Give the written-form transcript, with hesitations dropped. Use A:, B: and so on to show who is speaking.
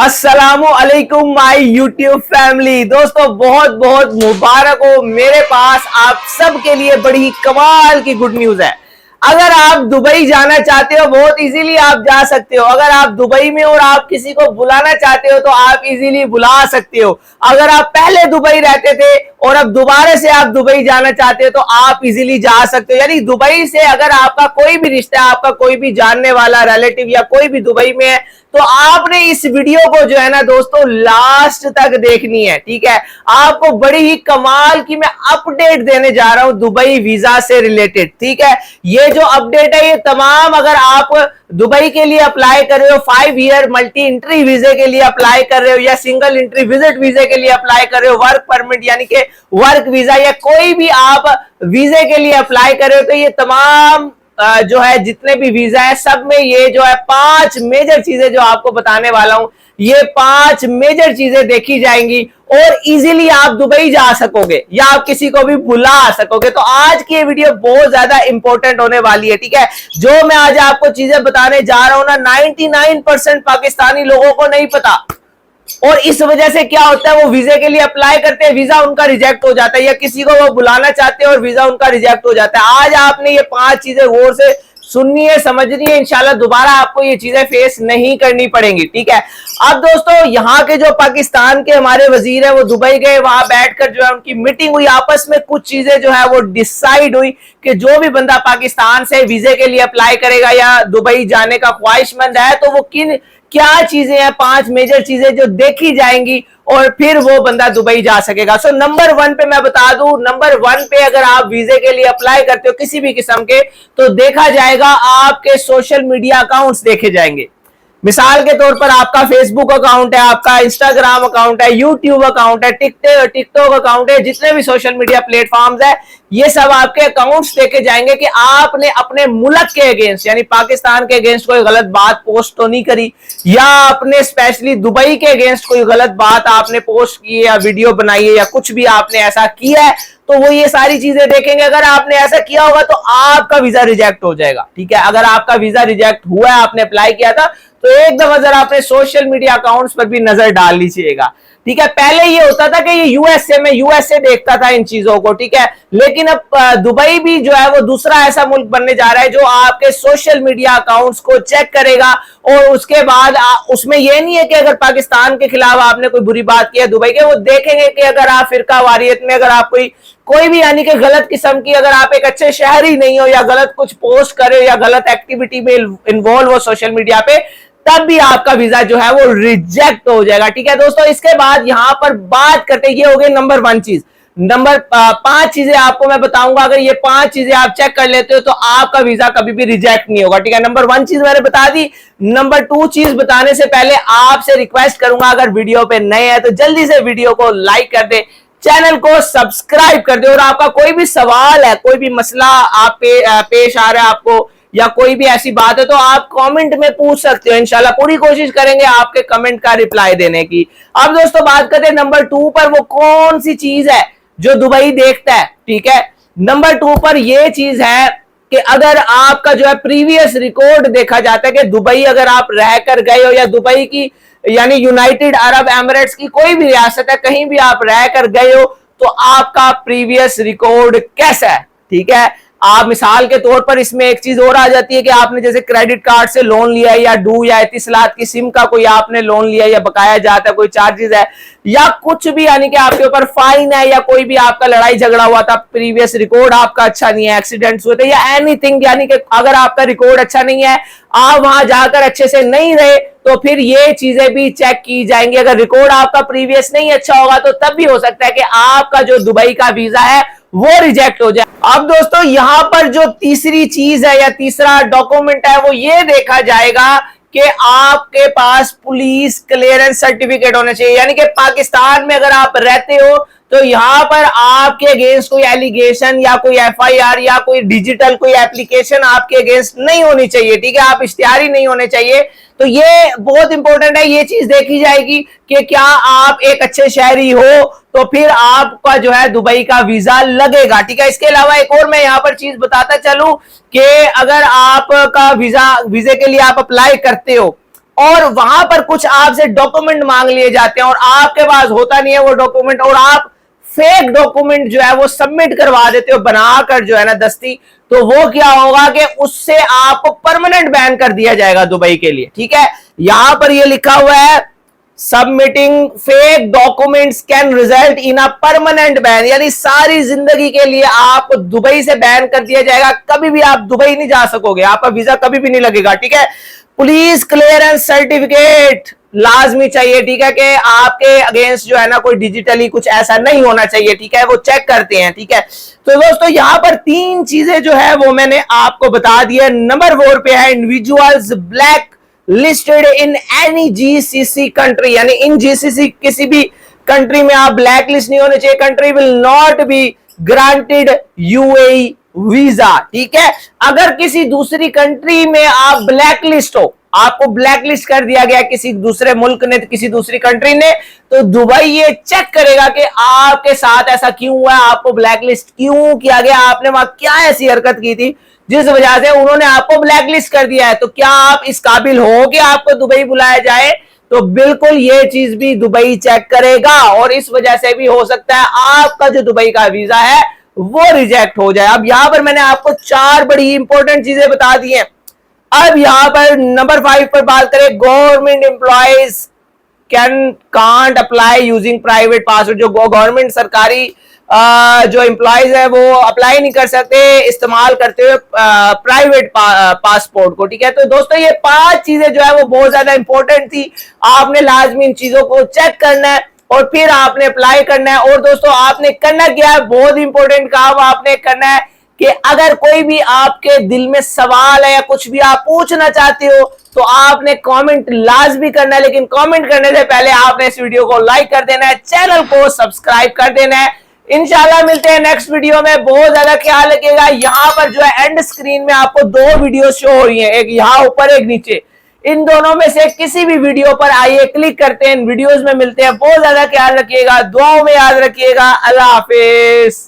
A: अस्सलामु अलैकुम my YouTube family. दोस्तों बहुत बहुत मुबारक हो, मेरे पास आप सब के लिए बड़ी कमाल की गुड न्यूज है। अगर आप दुबई जाना चाहते हो बहुत इजीली आप जा सकते हो। अगर आप दुबई में और आप किसी को बुलाना चाहते हो तो आप इजीली बुला सकते हो। अगर आप पहले दुबई रहते थे और अब दोबारा से आप दुबई जाना चाहते हो तो आप इजीली जा सकते हो। यानी दुबई से अगर आपका कोई भी रिश्ता, आपका कोई भी जानने वाला रिलेटिव या कोई भी दुबई में है तो आपने इस वीडियो को जो है ना दोस्तों लास्ट तक देखनी है। ठीक है, आपको बड़ी ही कमाल की मैं अपडेट देने जा रहा हूं दुबई वीजा से रिलेटेड। ठीक है, ये जो अपडेट है ये तमाम, अगर आप दुबई के लिए अप्लाई कर रहे हो, 5 ईयर मल्टी एंट्री वीजे के लिए अप्लाई कर रहे हो या सिंगल एंट्री विजिट वीजे के लिए अप्लाई कर रहे हो, वर्क परमिट यानी कि वर्क वीजा या कोई भी आप वीजे के लिए अप्लाई कर रहे हो, तो ये तमाम जो है जितने भी वीजा है सब में ये जो है 5 मेजर चीजें जो आपको बताने वाला हूं, ये 5 मेजर चीजें देखी जाएंगी और इजीली आप दुबई जा सकोगे या आप किसी को भी बुला सकोगे। तो आज की ये वीडियो बहुत ज्यादा इंपॉर्टेंट होने वाली है। ठीक है, जो मैं आज आपको चीजें बताने जा रहा हूं ना 99% पाकिस्तानी लोगों को नहीं पता और इस वजह से क्या होता है वो वीजे के लिए अप्लाई करते हैं, वीजा उनका रिजेक्ट हो जाता है या किसी को वो बुलाना चाहते हैं और वीजा उनका रिजेक्ट हो जाता है। आज आपने ये 5 चीजें गौर से सुननी है, समझनी है, इंशाल्लाह दोबारा आपको ये चीजें फेस नहीं करनी पड़ेंगी। ठीक है, अब दोस्तों यहाँ के जो पाकिस्तान के हमारे वजीर है वो दुबई गए, वहां बैठकर जो है उनकी मीटिंग हुई, आपस में कुछ चीजें जो है वो डिसाइड हुई कि जो भी बंदा पाकिस्तान से वीजे के लिए अप्लाई करेगा या दुबई जाने का ख्वाहिशमंद है तो वो क्या चीजें हैं, 5 मेजर चीजें जो देखी जाएंगी और फिर वो बंदा दुबई जा सकेगा। सो नंबर 1 पे मैं बता दूं, नंबर 1 पे अगर आप वीजे के लिए अप्लाई करते हो किसी भी किस्म के तो देखा जाएगा आपके सोशल मीडिया अकाउंट्स देखे जाएंगे। मिसाल के तौर पर आपका फेसबुक अकाउंट है, आपका इंस्टाग्राम अकाउंट है, यूट्यूब अकाउंट है, टिकटॉक अकाउंट है, जितने भी सोशल मीडिया प्लेटफॉर्म्स है ये सब आपके अकाउंट्स देखे जाएंगे कि आपने अपने मुल्क के अगेंस्ट यानी पाकिस्तान के अगेंस्ट कोई गलत बात पोस्ट तो नहीं करी या आपने स्पेशली दुबई के अगेंस्ट कोई गलत बात आपने पोस्ट की है या वीडियो बनाई है या कुछ भी आपने ऐसा किया है तो वो ये सारी चीजें देखेंगे। अगर आपने ऐसा किया होगा तो आपका वीजा रिजेक्ट हो जाएगा। ठीक है, अगर आपका वीजा रिजेक्ट हुआ है, आपने अप्लाई किया था तो एक दफा जरा अपने सोशल मीडिया अकाउंट्स पर भी नजर डाल लीजिएगा। ठीक है, पहले ये होता था कि ये यूएसए में यूएसए देखता था इन चीजों को। ठीक है, लेकिन अब दुबई भी जो है वो दूसरा ऐसा मुल्क बनने जा रहा है जो आपके सोशल मीडिया अकाउंट्स को चेक करेगा और उसके बाद उसमें ये नहीं है कि अगर पाकिस्तान के खिलाफ आपने कोई बुरी बात की है दुबई के, वो देखेंगे कि अगर आप फिरका वारियत में अगर आप कोई भी यानी कि गलत किस्म की, अगर आप एक अच्छे शहरी नहीं हो या गलत कुछ पोस्ट करे या गलत एक्टिविटी में इन्वॉल्व हो सोशल मीडिया पे, तब भी आपका वीजा जो है वो रिजेक्ट हो जाएगा। ठीक है दोस्तों, इसके बाद यहां पर बात करते ये हो गई नंबर 1 चीज। नंबर 5 चीजें आपको मैं बताऊंगा, अगर ये 5 चीजें आप चेक कर लेते हो तो आपका वीजा कभी भी रिजेक्ट नहीं होगा। ठीक है, नंबर 1 चीज मैंने बता दी। नंबर 2 चीज बताने से पहले आपसे रिक्वेस्ट करूंगा अगर वीडियो पे नए हैं तो जल्दी से वीडियो को लाइक कर दे, चैनल को सब्सक्राइब कर दे और आपका कोई भी सवाल है, कोई भी मसला आप पेश आ रहा है आपको या कोई भी ऐसी बात है तो आप कमेंट में पूछ सकते हो। इंशाल्लाह पूरी कोशिश करेंगे आपके कमेंट का रिप्लाई देने की। अब दोस्तों बात करते हैं नंबर 2 पर, वो कौन सी चीज है जो दुबई देखता है। ठीक है, नंबर 2 पर यह चीज है कि अगर आपका जो है प्रीवियस रिकॉर्ड देखा जाता है कि दुबई अगर आप रहकर गए हो या दुबई की यानी यूनाइटेड अरब एमिरेट्स की कोई भी रियासत है, कहीं भी आप रहकर गए हो तो आपका प्रीवियस रिकॉर्ड कैसा है। ठीक है, आप मिसाल के तौर पर इसमें एक चीज और आ जाती है कि आपने जैसे क्रेडिट कार्ड से लोन लिया है या डू या इतिसलात की सिम का कोई आपने लोन लिया या बकाया जाता है, कोई चार्जेस है या कुछ भी यानी कि आपके ऊपर फाइन है या कोई भी आपका लड़ाई झगड़ा हुआ था, प्रीवियस रिकॉर्ड आपका अच्छा नहीं है, एक्सीडेंट्स हुए थे या एनीथिंग, यानी कि अगर आपका रिकॉर्ड अच्छा नहीं है, आप वहां जाकर अच्छे से नहीं रहे तो फिर ये चीजें भी चेक की जाएंगी। अगर रिकॉर्ड आपका प्रीवियस नहीं अच्छा होगा तो तब भी हो सकता है कि आपका जो दुबई का वीजा है वो रिजेक्ट हो जाए। अब दोस्तों यहां पर जो तीसरी चीज है या तीसरा डॉक्यूमेंट है वो ये देखा जाएगा कि आपके पास पुलिस क्लियरेंस सर्टिफिकेट होना चाहिए। यानी कि पाकिस्तान में अगर आप रहते हो तो यहां पर आपके अगेंस्ट कोई एलिगेशन या कोई एफआईआर या कोई डिजिटल कोई एप्लीकेशन आपके अगेंस्ट नहीं होनी चाहिए। ठीक है, आप इश्तिहारी नहीं होने चाहिए। तो ये बहुत इंपॉर्टेंट है, ये चीज देखी जाएगी कि क्या आप एक अच्छे शहरी हो तो फिर आपका जो है दुबई का वीजा लगेगा। ठीक है, इसके अलावा एक और मैं यहाँ पर चीज बताता चलूं कि अगर आपका वीजे के लिए आप अप्लाई करते हो और वहां पर कुछ आपसे डॉक्यूमेंट मांग लिए जाते हैं और आपके पास होता नहीं है वो डॉक्यूमेंट, और आप फेक डॉक्यूमेंट जो है वो सबमिट करवा देते हो बनाकर जो है ना दस्ती, तो वो क्या होगा कि उससे आपको परमानेंट बैन कर दिया जाएगा दुबई के लिए। ठीक है, यहां पर ये लिखा हुआ है submitting fake documents can result in a permanent ban, यानी सारी जिंदगी के लिए आपको दुबई से बैन कर दिया जाएगा, कभी भी आप दुबई नहीं जा सकोगे, आपका वीजा कभी भी नहीं लगेगा। ठीक है, पुलिस क्लियरेंस सर्टिफिकेट लाजमी चाहिए। ठीक है, कि आपके अगेंस्ट जो है ना कोई डिजिटली कुछ ऐसा नहीं होना चाहिए। ठीक है, वो चेक करते हैं। ठीक है, तो दोस्तों यहां पर 3 चीजें जो है वो मैंने आपको बता दी है। नंबर 4 पे है individuals black listed in any GCC country, यानी इन जीसीसी किसी भी कंट्री में आप ब्लैक लिस्ट नहीं होने चाहिए। Country will not be granted UAE visa. ठीक है, अगर किसी दूसरी कंट्री में आप ब्लैक लिस्ट हो, आपको ब्लैक लिस्ट कर दिया गया किसी दूसरे मुल्क ने, किसी दूसरी कंट्री ने, तो दुबई ये चेक करेगा कि आपके साथ ऐसा क्यों हुआ, आपको ब्लैक लिस्ट क्यों किया गया, आपने वहां क्या ऐसी हरकत की थी जिस वजह से उन्होंने आपको ब्लैक लिस्ट कर दिया है। तो क्या आप इस काबिल हो कि आपको दुबई बुलाया जाए? तो बिल्कुल ये चीज भी दुबई चेक करेगा, और इस वजह से भी हो सकता है आपका जो दुबई का वीजा है वो रिजेक्ट हो जाए। अब यहां पर मैंने आपको 4 बड़ी इंपॉर्टेंट चीजें बता दी हैं। अब यहां पर नंबर 5 पर बात करें, government employees can't apply using private passport. जो गवर्नमेंट सरकारी जो एम्प्लॉयज है वो अप्लाई नहीं कर सकते इस्तेमाल करते हुए प्राइवेट पासपोर्ट को। ठीक है, तो दोस्तों ये 5 चीजें जो है वो बहुत ज्यादा इंपॉर्टेंट थी, आपने लाजमी इन चीजों को चेक करना है और फिर आपने अप्लाई करना है। और दोस्तों आपने करना क्या है, बहुत इंपॉर्टेंट काम आपने करना है कि अगर कोई भी आपके दिल में सवाल है या कुछ भी आप पूछना चाहते हो तो आपने कमेंट लाजमी करना है, लेकिन कमेंट करने से पहले आपने इस वीडियो को लाइक कर देना है, चैनल को सब्सक्राइब कर देना है। इंशाल्लाह मिलते हैं नेक्स्ट वीडियो में, बहुत ज्यादा ख्याल रखिएगा। यहां पर जो है एंड स्क्रीन में आपको 2 वीडियो शो हो रही हैं, एक यहां ऊपर एक नीचे, इन दोनों में से किसी भी वीडियो पर आइए क्लिक करते हैं, इन वीडियोस में मिलते हैं। बहुत ज्यादा ख्याल रखिएगा, दुआओं में याद रखिएगा। अल्लाह हाफिज।